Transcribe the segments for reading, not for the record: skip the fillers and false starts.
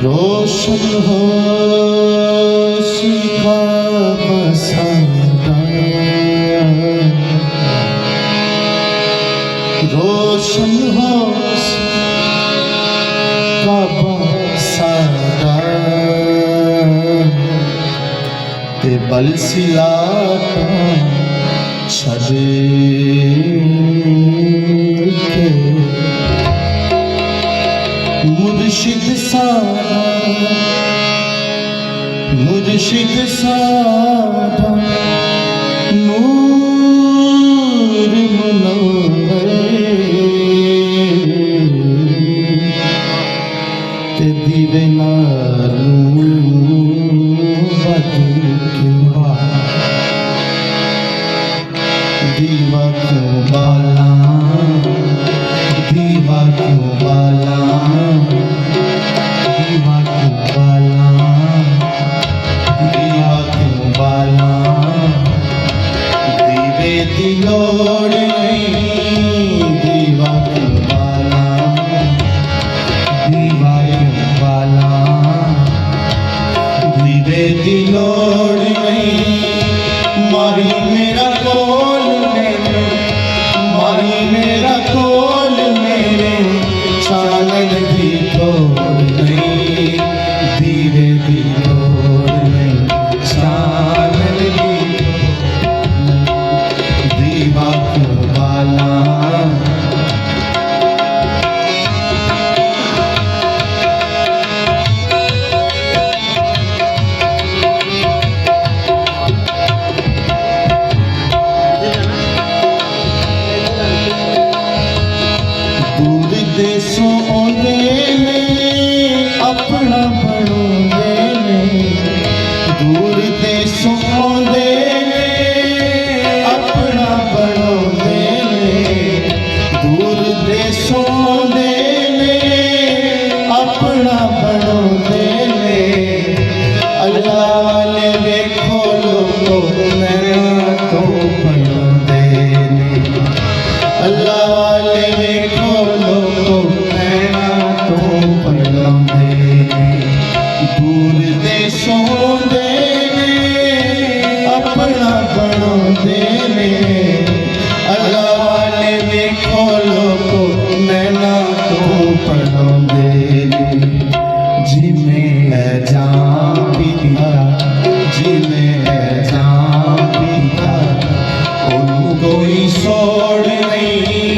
रोशन हो शिखा बसंता, रोशन हो शिखा बसंता, ते बल सिलाता छड़े के मुर्शिद सादा, मुर्शिद सादा नूर मुनव्वर, ते दीवे नारू बदल क्यों दीवा क्यों बाला, दीवा क्यों बाला, दीवा क्यों बाला, दीवा क्यों बाला, दीवे दी लोड़ नहीं, दीवा क्यों बाला, दीवा क्यों बाला, दीवे दी लोड़ नहीं, माही मेरा कोल मेरे, माही मेरा कोल मेरे, चानन दी तोड़ नहीं, दीवे दी तोड़ नहीं, चानन दी तोड़ नहीं, दीवा क्यों बाला, दूर देशों आंदे ने अपना बनोंदे ने, दूर देशों आंदे ने अपना बनोंदे ने, दूर देशों आंदे ने अपना बनोंदे ने, अल्लाह वाले देखो लोगो नैना तो बनोंदे ने, अल्लाह वाले देखो लोगो नैना तो बनोंदे ने, दूर देशों दे अपना बनोंदे ने, अल्लाह वाले देखो लोगो नैना तो बनोंदे ने, जिमें है जान पीता, जिमें है जान पीता, उनको कोई सोड़ नहीं,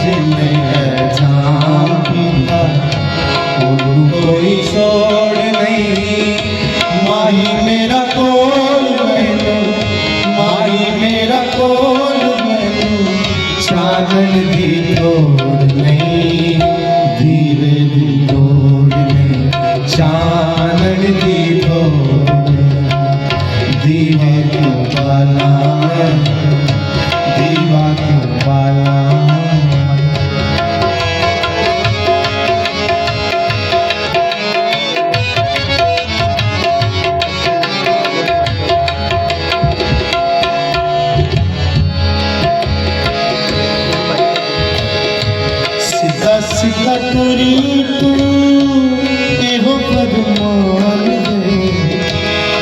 जिमें है जान पीता, उनको कोई सोड़ नहीं, माही मेरा कोल मैनू, माही मेरा कोल मैनू, चानन दी तोड़ नहीं, दीवे दी तोड़ नहीं, चानन दी तोड़ नहीं, दीवा क्यों बाला, दीवा क्यों बाला, सीधा सीधा तुरी तू एहो फरमान दे,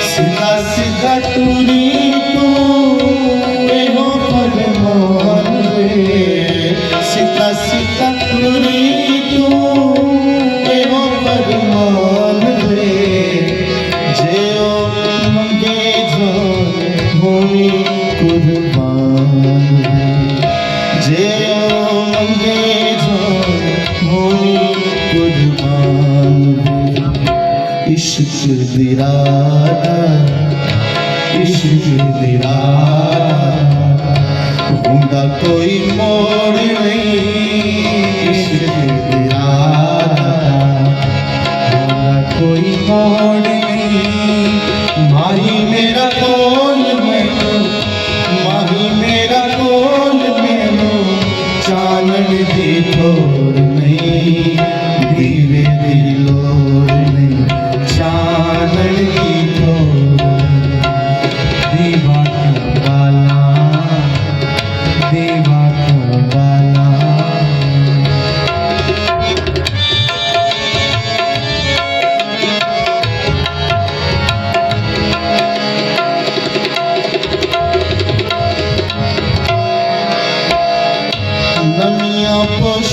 सीधा सीधा तुरी तू एहो फरमान दे, सीधा सीधा तुरी तू एहो फरमान दे, जे ओ मंगे जान होनी कुर्बान दे, जे ओ मंगे जान होनी कुर्बान दे, इश्क दिरादा, इश्क दिरादा, होंदा कोई मोड़ नहीं, इश्क दिरादा, होंदा कोई मोड़ नहीं, माही मेरा कोल मैनू,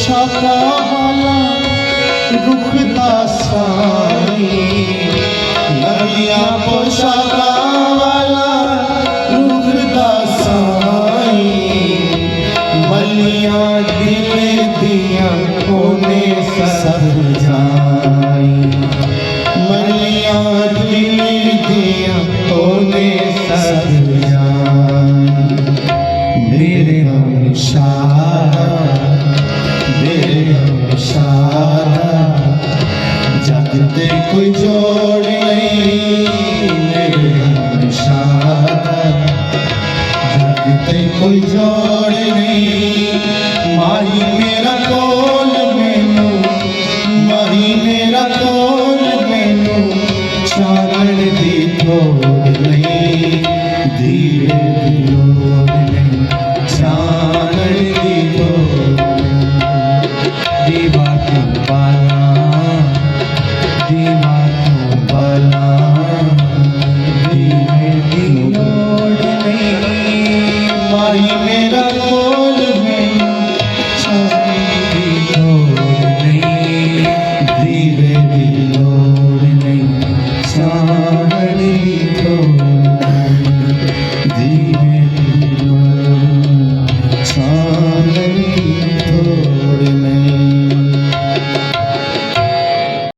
पोशाका वाला रुख दा साई, नविया पोशाका वाला रुख दा साई, मलिया दिल दिया कोने सजाई, मलिया दिल दिया कोने सजाई। मेरे हमशारा, मेरे हमशारा, जगते कोई जोड़ नहीं, मेरे हमशारा, जगते कोई जोड़ नहीं। माही मेरा कोल मैनू, माही मेरा कोल मैनू, चावल दी थोड़ नहीं, दीवे दी लोड़ नहीं।